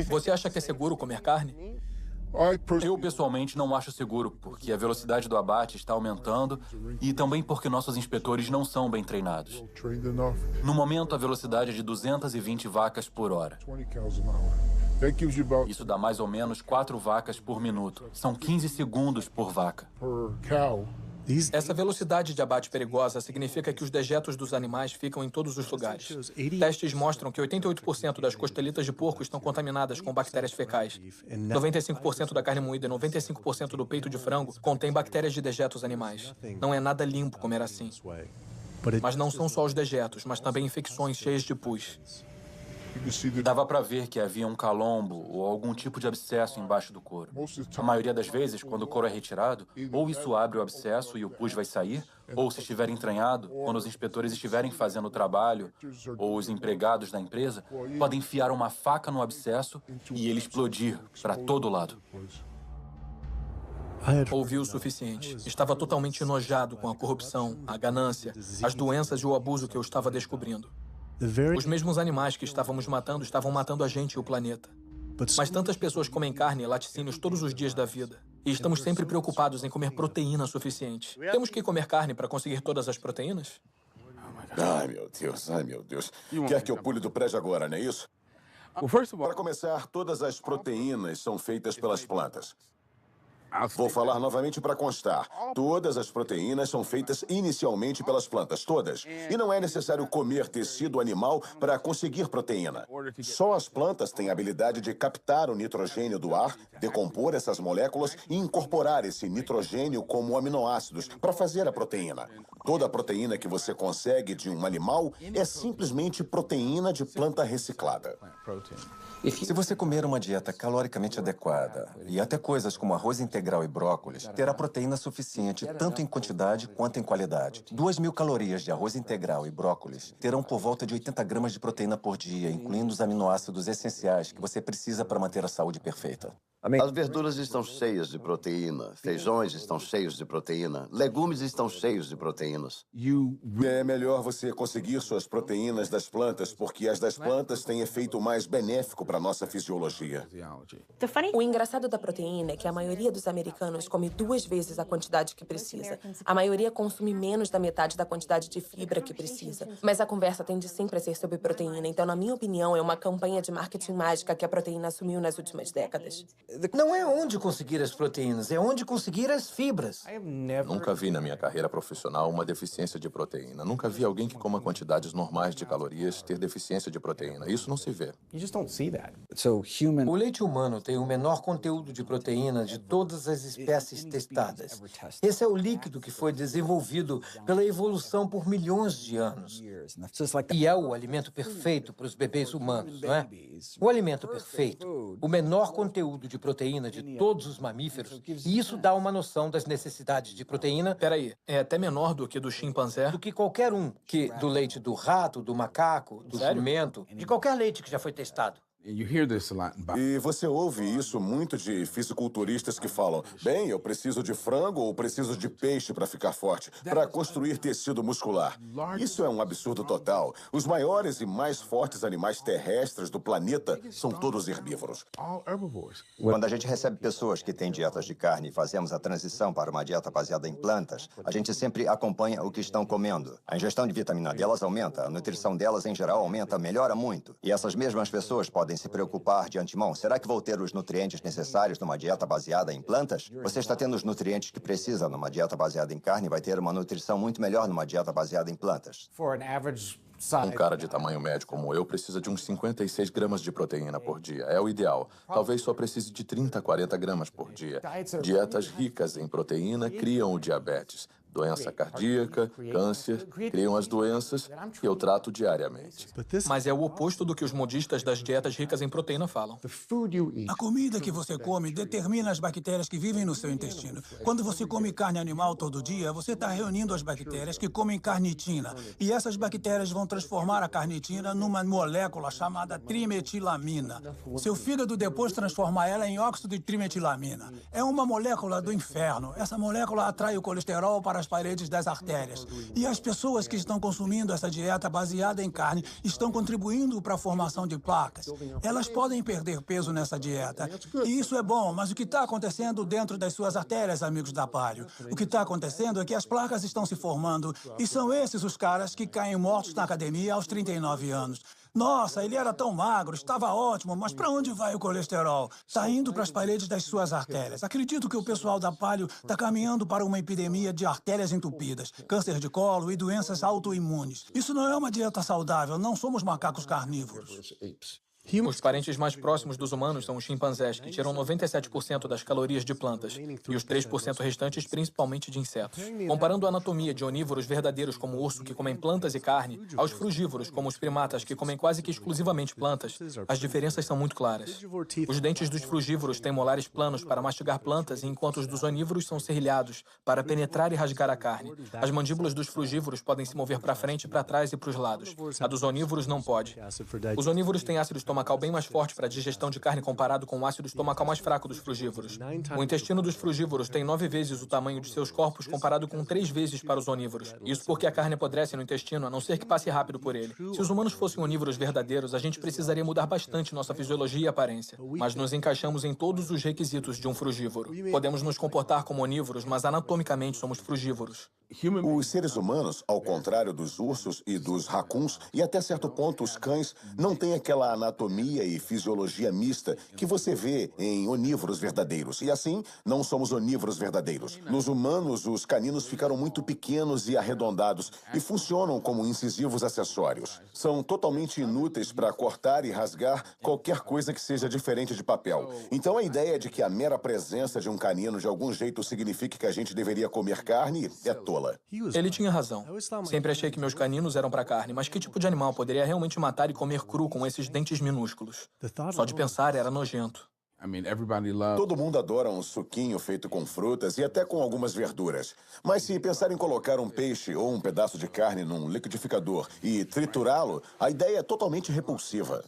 Você acha que é seguro comer carne? Eu, pessoalmente, não acho seguro, porque a velocidade do abate está aumentando e também porque nossos inspetores não são bem treinados. No momento, a velocidade é de 220 vacas por hora. Isso dá mais ou menos 4 vacas por minuto. São 15 segundos por vaca. Essa velocidade de abate perigosa significa que os dejetos dos animais ficam em todos os lugares. Testes mostram que 88% das costelitas de porco estão contaminadas com bactérias fecais. 95% da carne moída e 95% do peito de frango contém bactérias de dejetos animais. Não é nada limpo comer assim. Mas não são só os dejetos, mas também infecções cheias de pus. Dava para ver que havia um calombo ou algum tipo de abscesso embaixo do couro. A maioria das vezes, quando o couro é retirado, ou isso abre o abscesso e o pus vai sair, ou se estiver entranhado, quando os inspetores estiverem fazendo o trabalho, ou os empregados da empresa, podem enfiar uma faca no abscesso e ele explodir para todo lado. Ouvi o suficiente. Estava totalmente enojado com a corrupção, a ganância, as doenças e o abuso que eu estava descobrindo. Os mesmos animais que estávamos matando estavam matando a gente e o planeta. Mas tantas pessoas comem carne e laticínios todos os dias da vida. E estamos sempre preocupados em comer proteína suficiente. Temos que comer carne para conseguir todas as proteínas? Ai, meu Deus, ai, meu Deus. Quer que eu pule do prédio agora, não é isso? Para começar, todas as proteínas são feitas pelas plantas. Vou falar novamente para constar. Todas as proteínas são feitas inicialmente pelas plantas, todas. E não é necessário comer tecido animal para conseguir proteína. Só as plantas têm a habilidade de captar o nitrogênio do ar, decompor essas moléculas e incorporar esse nitrogênio como aminoácidos para fazer a proteína. Toda a proteína que você consegue de um animal é simplesmente proteína de planta reciclada. Se você comer uma dieta caloricamente adequada e até coisas como arroz integral e brócolis, terá proteína suficiente tanto em quantidade quanto em qualidade. 2.000 calorias de arroz integral e brócolis terão por volta de 80 gramas de proteína por dia, incluindo os aminoácidos essenciais que você precisa para manter a saúde perfeita. As verduras estão cheias de proteína, feijões estão cheios de proteína, legumes estão cheios de proteínas. É melhor você conseguir suas proteínas das plantas, porque as das plantas têm efeito mais benéfico para nossa fisiologia. O engraçado da proteína é que a maioria dos americanos come 2 vezes a quantidade que precisa. A maioria consome menos da metade da quantidade de fibra que precisa. Mas a conversa tende sempre a ser sobre proteína, então, na minha opinião, é uma campanha de marketing mágica que a proteína assumiu nas últimas décadas. Não é onde conseguir as proteínas, é onde conseguir as fibras. Nunca vi na minha carreira profissional uma deficiência de proteína. Nunca vi alguém que coma quantidades normais de calorias ter deficiência de proteína. Isso não se vê. O leite humano tem o menor conteúdo de proteína de todas as espécies testadas. Esse é o líquido que foi desenvolvido pela evolução por milhões de anos. E é o alimento perfeito para os bebês humanos, não é? O alimento perfeito, o menor conteúdo de proteína de todos os mamíferos, e isso dá uma noção das necessidades de proteína. Peraí, é até menor do que do chimpanzé? Do que qualquer um, que do leite do rato, do macaco, do jumento, de qualquer leite que já foi testado. E você ouve isso muito de fisiculturistas que falam: bem, eu preciso de frango ou preciso de peixe para ficar forte, para construir tecido muscular. Isso é um absurdo total. Os maiores e mais fortes animais terrestres do planeta são todos herbívoros. Quando a gente recebe pessoas que têm dietas de carne e fazemos a transição para uma dieta baseada em plantas, a gente sempre acompanha o que estão comendo. A ingestão de vitamina delas aumenta, a nutrição delas em geral aumenta, melhora muito. E essas mesmas pessoas podem se preocupar de antemão. Será que vou ter os nutrientes necessários numa dieta baseada em plantas? Você está tendo os nutrientes que precisa numa dieta baseada em carne e vai ter uma nutrição muito melhor numa dieta baseada em plantas. Um cara de tamanho médio como eu precisa de uns 56 gramas de proteína por dia. É o ideal. Talvez só precise de 30, 40 gramas por dia. Dietas ricas em proteína criam o diabetes, doença cardíaca, câncer, criam as doenças que eu trato diariamente. Mas é o oposto do que os modistas das dietas ricas em proteína falam. A comida que você come determina as bactérias que vivem no seu intestino. Quando você come carne animal todo dia, você está reunindo as bactérias que comem carnitina. E essas bactérias vão transformar a carnitina numa molécula chamada trimetilamina. Seu fígado depois transforma ela em óxido de trimetilamina. É uma molécula do inferno. Essa molécula atrai o colesterol para as paredes das artérias. E as pessoas que estão consumindo essa dieta baseada em carne estão contribuindo para a formação de placas. Elas podem perder peso nessa dieta. E isso é bom, mas o que está acontecendo dentro das suas artérias, amigos da Paleo? O que está acontecendo é que as placas estão se formando e são esses os caras que caem mortos na academia aos 39 anos. Nossa, ele era tão magro, estava ótimo, mas para onde vai o colesterol? Está indo para as paredes das suas artérias. Acredito que o pessoal da Paleo está caminhando para uma epidemia de artérias entupidas, câncer de colo e doenças autoimunes. Isso não é uma dieta saudável, não somos macacos carnívoros. Os parentes mais próximos dos humanos são os chimpanzés, que tiram 97% das calorias de plantas, e os 3% restantes principalmente de insetos. Comparando a anatomia de onívoros verdadeiros como o urso, que comem plantas e carne, aos frugívoros, como os primatas, que comem quase que exclusivamente plantas, as diferenças são muito claras. Os dentes dos frugívoros têm molares planos para mastigar plantas, enquanto os dos onívoros são serrilhados para penetrar e rasgar a carne. As mandíbulas dos frugívoros podem se mover para frente, para trás e para os lados. A dos onívoros não pode. Os onívoros têm ácido estomacal bem mais forte para a digestão de carne comparado com o ácido estomacal mais fraco dos frugívoros. O intestino dos frugívoros tem 9 vezes o tamanho de seus corpos comparado com 3 vezes para os onívoros. Isso porque a carne apodrece no intestino, a não ser que passe rápido por ele. Se os humanos fossem onívoros verdadeiros, a gente precisaria mudar bastante nossa fisiologia e aparência. Mas nos encaixamos em todos os requisitos de um frugívoro. Podemos nos comportar como onívoros, mas anatomicamente somos frugívoros. Os seres humanos, ao contrário dos ursos e dos racuns, e até certo ponto os cães, não têm aquela anatomia e fisiologia mista que você vê em onívoros verdadeiros. E assim, não somos onívoros verdadeiros. Nos humanos, os caninos ficaram muito pequenos e arredondados e funcionam como incisivos acessórios. São totalmente inúteis para cortar e rasgar qualquer coisa que seja diferente de papel. Então a ideia de que a mera presença de um canino de algum jeito signifique que a gente deveria comer carne é tola. Ele tinha razão. Sempre achei que meus caninos eram para carne, mas que tipo de animal poderia realmente matar e comer cru com esses dentes minúsculos? Só de pensar era nojento. Todo mundo adora um suquinho feito com frutas e até com algumas verduras. Mas se pensar em colocar um peixe ou um pedaço de carne num liquidificador e triturá-lo, a ideia é totalmente repulsiva.